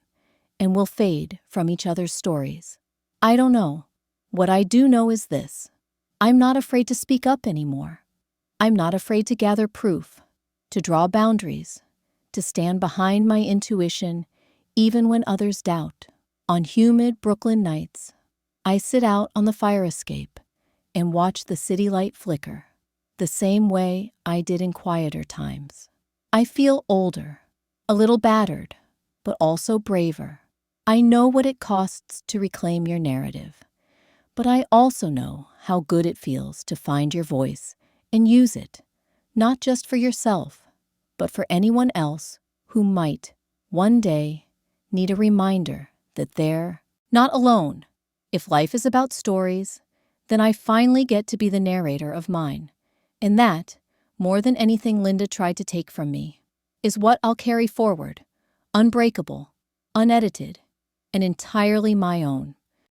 and we'll fade from each other's stories. I don't know. What I do know is this: I'm not afraid to speak up anymore. I'm not afraid to gather proof, to draw boundaries, to stand behind my intuition even when others doubt. On humid Brooklyn nights, I sit out on the fire escape and watch the city light flicker, the same way I did in quieter times. I feel older, a little battered, but also braver. I know what it costs to reclaim your narrative, but I also know how good it feels to find your voice and use it, not just for yourself, but for anyone else who might, one day, need a reminder that they're not alone. If life is about stories, then I finally get to be the narrator of mine. And that, more than anything Linda tried to take from me, is what I'll carry forward, unbreakable, unedited, and entirely my own.